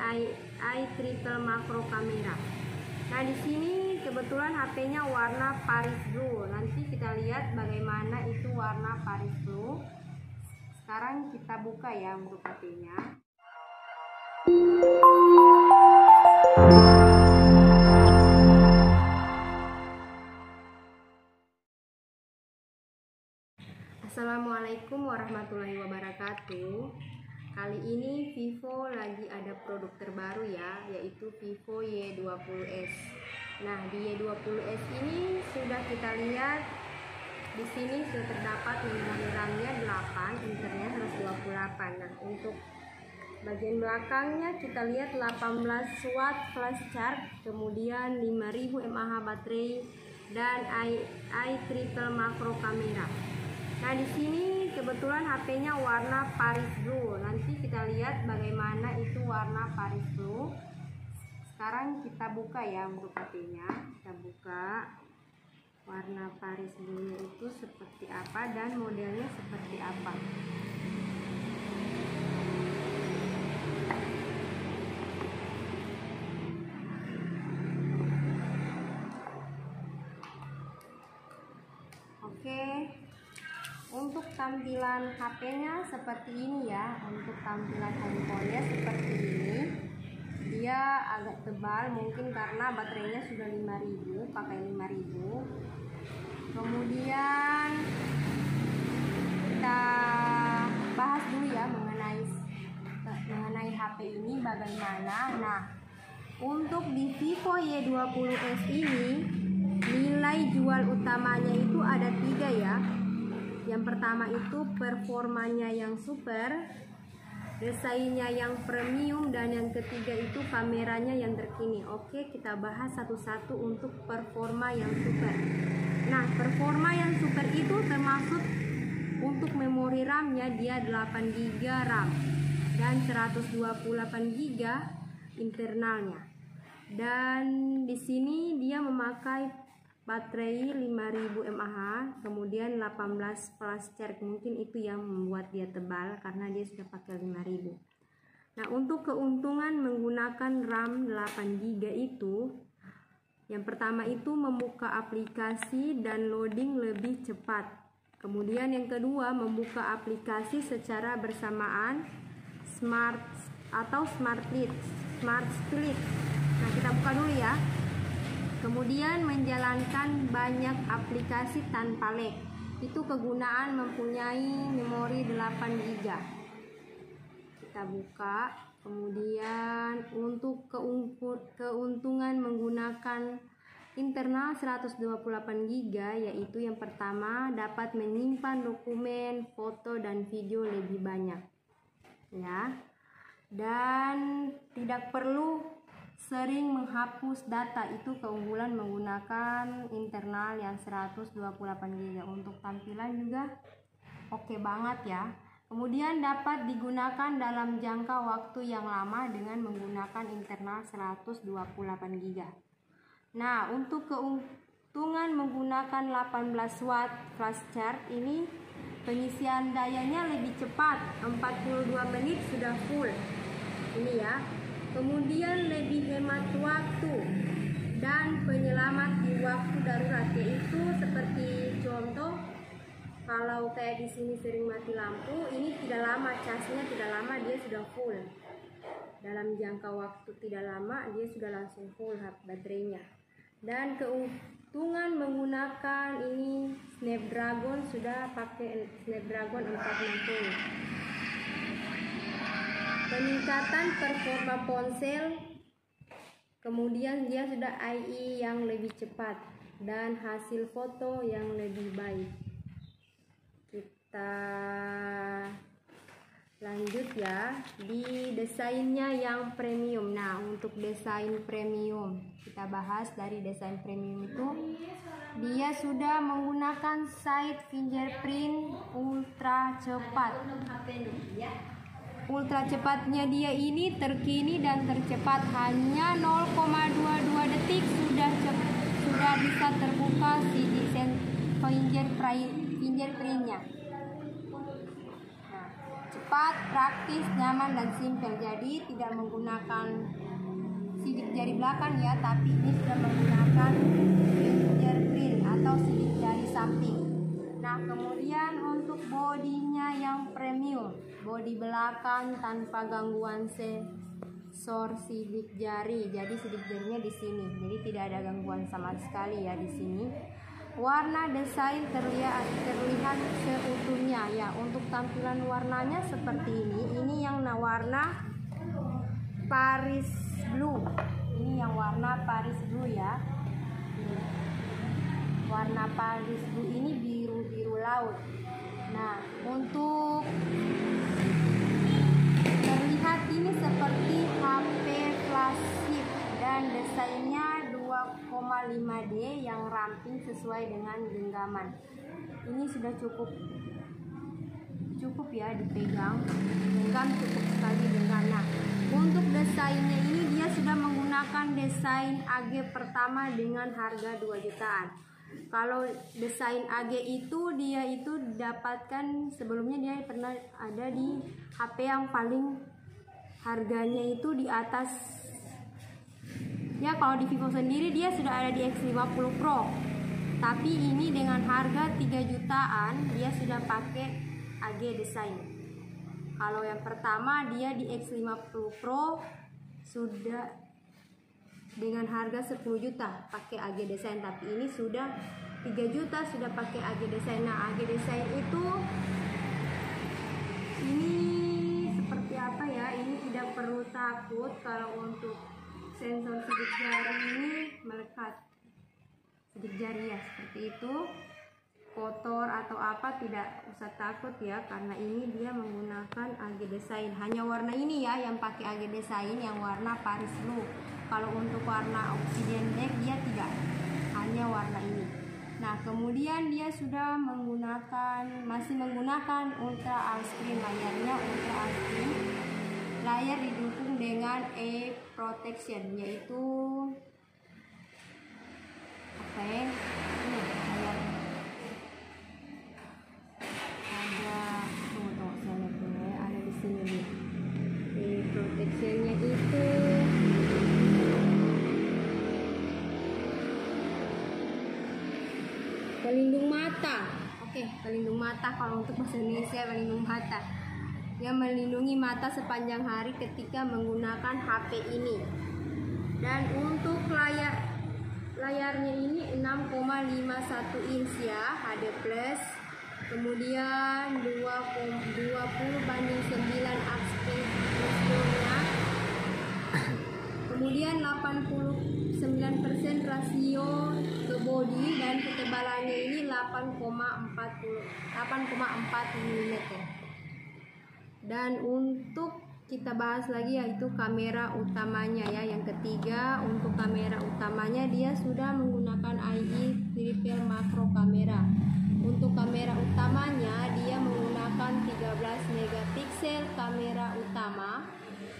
i triple macro kamera. Nah, di sini kebetulan HP-nya warna Paris Blue. Nanti kita lihat bagaimana itu warna Paris Blue. Sekarang kita buka ya untuk HP-nya. Assalamualaikum warahmatullahi wabarakatuh. Kali ini Vivo lagi ada produk terbaru ya, yaitu Vivo Y20s. Nah, di Y20s ini sudah kita lihat di sini sudah terdapat memori RAM-nya 8, internet 128. Nah, untuk bagian belakangnya kita lihat 18 watt flash charge, kemudian 5000 mAh baterai dan i triple macro kamera. Nah, di sini kebetulan HP-nya warna Paris Blue. Nanti kita lihat bagaimana itu warna Paris Blue. Sekarang kita buka ya untuk HP-nya. Kita buka warna Paris Blue itu seperti apa dan modelnya seperti apa. Oke. Untuk tampilan HP-nya seperti ini ya. Untuk tampilan handphonenya seperti ini. Dia agak tebal mungkin karena baterainya sudah 5000, pakai 5000. Kemudian kita bahas dulu ya mengenai HP ini bagaimana. Nah, untuk di Vivo Y20s ini nilai jual utamanya itu ada 3 ya. Yang pertama itu performanya yang super, desainnya yang premium, dan yang ketiga itu kameranya yang terkini. Oke, kita bahas satu-satu untuk performa yang super. Nah, performa yang super itu termasuk untuk memori RAM-nya dia 8 GB RAM dan 128 GB internalnya. Dan di sini dia memakai baterai 5000 mAh, kemudian 18 flash charge. Mungkin itu yang membuat dia tebal karena dia sudah pakai 5000. Nah, untuk keuntungan menggunakan RAM 8 GB itu, yang pertama itu membuka aplikasi dan loading lebih cepat. Kemudian yang kedua, membuka aplikasi secara bersamaan, smart split. Nah, kita buka dulu ya. Kemudian menjalankan banyak aplikasi tanpa lag. Itu kegunaan mempunyai memori 8 GB. Kita buka. Kemudian untuk keuntungan menggunakan internal 128 GB, yaitu yang pertama dapat menyimpan dokumen, foto dan video lebih banyak. Ya. Dan tidak perlu sering menghapus data. Itu keunggulan menggunakan internal yang 128 GB. Untuk tampilan juga oke banget ya. Kemudian dapat digunakan dalam jangka waktu yang lama dengan menggunakan internal 128 GB. Nah, untuk keuntungan menggunakan 18 watt flash charge ini, pengisian dayanya lebih cepat, 42 menit sudah full. Ini ya. Kemudian lebih hemat waktu dan penyelamat di waktu darurat, yaitu seperti contoh kalau kayak di sini sering mati lampu, ini tidak lama, casnya tidak lama dia sudah full. Dalam jangka waktu tidak lama dia sudah langsung full baterainya. Dan keuntungan menggunakan ini Snapdragon, sudah pakai Snapdragon 460. Peningkatan performa ponsel, kemudian dia sudah AI yang lebih cepat dan hasil foto yang lebih baik. Kita lanjut ya di desainnya yang premium. Nah, untuk desain premium kita bahas. Dari desain premium itu dia sudah menggunakan side fingerprint ultra cepat. Ultra cepatnya dia ini terkini dan tercepat, hanya 0,22 detik sudah bisa terbuka si desain fingerprintnya. Nah, cepat, praktis, nyaman, dan simpel. Jadi tidak menggunakan sidik jari belakang ya, tapi ini sudah menggunakan fingerprint atau sidik jari samping. Nah, kemudian untuk bodinya yang premium, bodi belakang tanpa gangguan sensor sidik jari. Jadi sidik jarinya di sini, jadi tidak ada gangguan sama sekali ya di sini. Warna desain terlihat seutuhnya ya. Untuk tampilan warnanya seperti ini. Ini yang warna Paris Blue. Ini yang warna Paris Blue ya. Warna Paris Blue ini biru laut. Nah, untuk terlihat ini seperti HP flagship dan desainnya 2,5D yang ramping sesuai dengan genggaman. Ini sudah cukup ya dipegang, genggam cukup sekali genggam. Nah, untuk desainnya ini dia sudah menggunakan desain AG pertama dengan harga 2 jutaan. Kalau desain AG itu dia itu didapatkan sebelumnya, dia pernah ada di HP yang paling harganya itu di atas ya. Kalau di Vivo sendiri dia sudah ada di X50 Pro, tapi ini dengan harga 3 jutaan dia sudah pakai AG desain. Kalau yang pertama dia di X50 Pro sudah dengan harga 10 juta pakai AG desain, tapi ini sudah 3 juta sudah pakai AG desain. Nah, AG desain itu ini seperti apa ya? Ini tidak perlu takut kalau untuk sensor sidik jari ini melekat. Sidik jari ya seperti itu, kotor atau apa tidak usah takut ya, karena ini dia menggunakan AG desain. Hanya warna ini ya yang pakai AG desain, yang warna Paris Blue. Kalau untuk warna Obsidian Black dia tidak, hanya warna ini. Nah, kemudian dia sudah masih menggunakan Ultra Widescreen, layarnya Ultra Widescreen. Layar didukung dengan e-protection, yaitu apa ya? Ini layar ada, tunggu saya lihat dulu ya, ada di sini nih. E-protectionnya itu pelindung mata. Oke, pelindung mata. Kalau untuk bahasa Indonesia pelindung mata, yang melindungi mata sepanjang hari ketika menggunakan HP ini. Dan untuk layarnya ini 6,51 inch ya, HD plus. Kemudian 20:9 aspek ratio-nya. Kemudian 89% rasio ke body, dan ketebalannya ini 8,4 mm. Dan untuk kita bahas lagi yaitu kamera utamanya ya. Yang ketiga, untuk kamera utamanya dia sudah menggunakan AI triple macro kamera. Untuk kamera utamanya dia menggunakan 13 megapiksel kamera utama,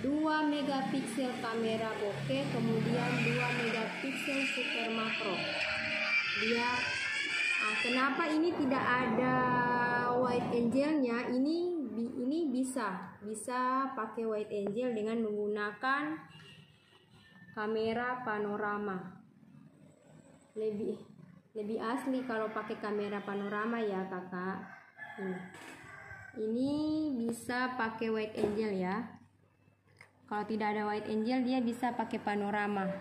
2 megapiksel kamera bokeh, kemudian 2 megapiksel super makro. Kenapa ini tidak ada wide angle-nya? Ini bisa pakai wide angle dengan menggunakan kamera panorama. Lebih asli kalau pakai kamera panorama ya kakak. Ini bisa pakai wide angle ya. Kalau tidak ada wide angle dia bisa pakai panorama.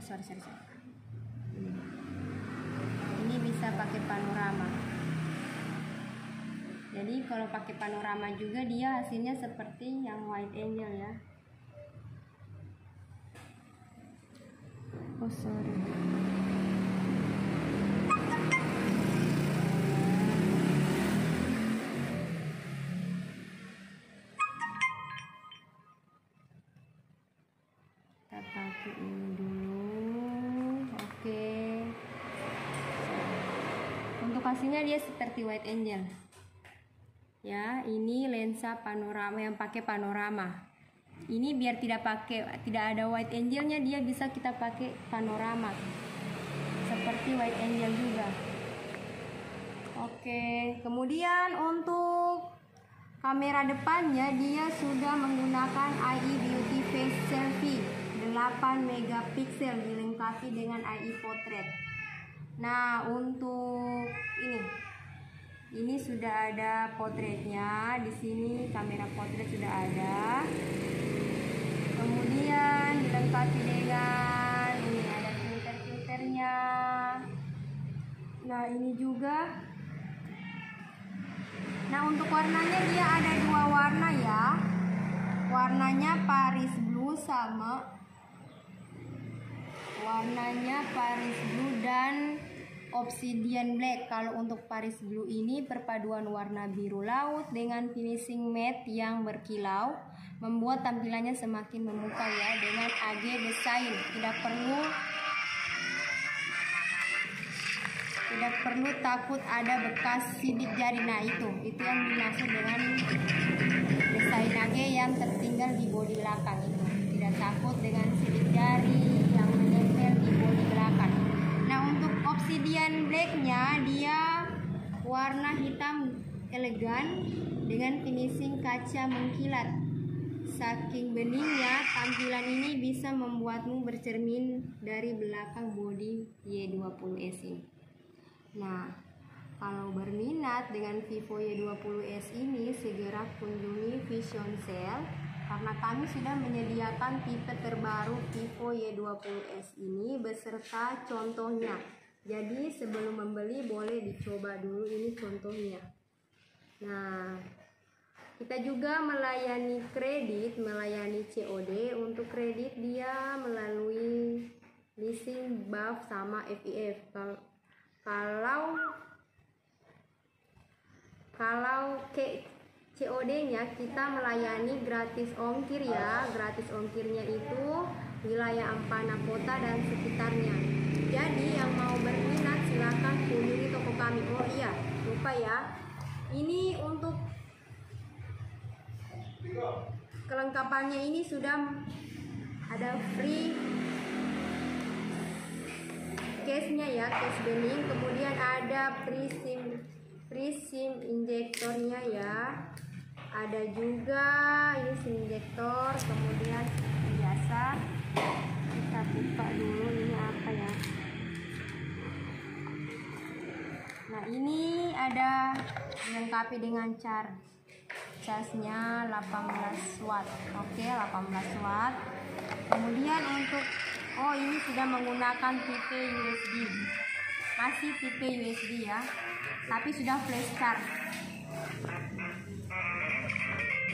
Sorry. Ini bisa pakai panorama. Jadi kalau pakai panorama juga dia hasilnya seperti yang wide angle ya. Oh sorry. Kita pakai ini dulu. Oke. Untuk hasilnya dia seperti wide angle. Ya, ini lensa panorama yang pakai panorama. Ini biar tidak ada wide angle-nya, dia bisa kita pakai panorama seperti wide angle juga. Oke, kemudian untuk kamera depannya dia sudah menggunakan AI Beauty Face Selfie 8 megapiksel dilengkapi dengan AI Portrait. Nah, untuk ini sudah ada potretnya. Di sini kamera potret sudah ada. Kemudian dilengkapi dengan ini ada filter-filternya. Nah, ini juga. Nah, untuk warnanya dia ada 2 warna ya. Warnanya Paris Blue dan Obsidian Black. Kalau untuk Paris Blue ini perpaduan warna biru laut dengan finishing matte yang berkilau membuat tampilannya semakin memukau ya, dengan AG desain. Tidak perlu takut ada bekas sidik jari. Nah, itu yang dimaksud dengan desain AG yang tertinggal di bodi belakang itu. Tidak takut dengan sidik jari yang menempel di bodi belakang. Nah, untuk Obsidian Black-nya dia warna hitam elegan dengan finishing kaca mengkilat. Saking beningnya, tampilan ini bisa membuatmu bercermin dari belakang bodi Y20S ini. Nah, kalau berminat dengan Vivo Y20S ini, segera kunjungi Vision Sale karena kami sudah menyediakan tipe terbaru Vivo Y20S ini beserta contohnya. Jadi sebelum membeli boleh dicoba dulu ini contohnya. Nah, kita juga melayani kredit, melayani COD. Untuk kredit dia melalui leasing, BAF sama FIF. Kalau COD-nya kita melayani gratis ongkir ya. Gratis ongkirnya itu wilayah Ampana Kota dan sekitarnya. Jadi yang mau berminat silakan kunjungi toko kami. Oh iya, lupa ya. Ini untuk kelengkapannya ini sudah ada free case-nya ya, case bening, kemudian ada free SIM injektornya ya. Ada juga ini SIM injektor, kemudian biasa kita buka dulu ini apa ya. Nah, ini ada dilengkapi dengan charge-nya 18 watt. Oke, 18 watt. Kemudian untuk ini sudah menggunakan tipe USB. Masih tipe USB ya, tapi sudah flash charge.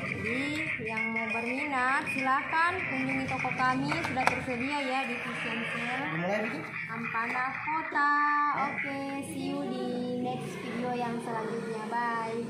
Jadi yang mau berminat silakan kunjungi toko kami, sudah tersedia ya di Vision Sale Ampana Kota. Oke, see you di next video yang selanjutnya. Bye.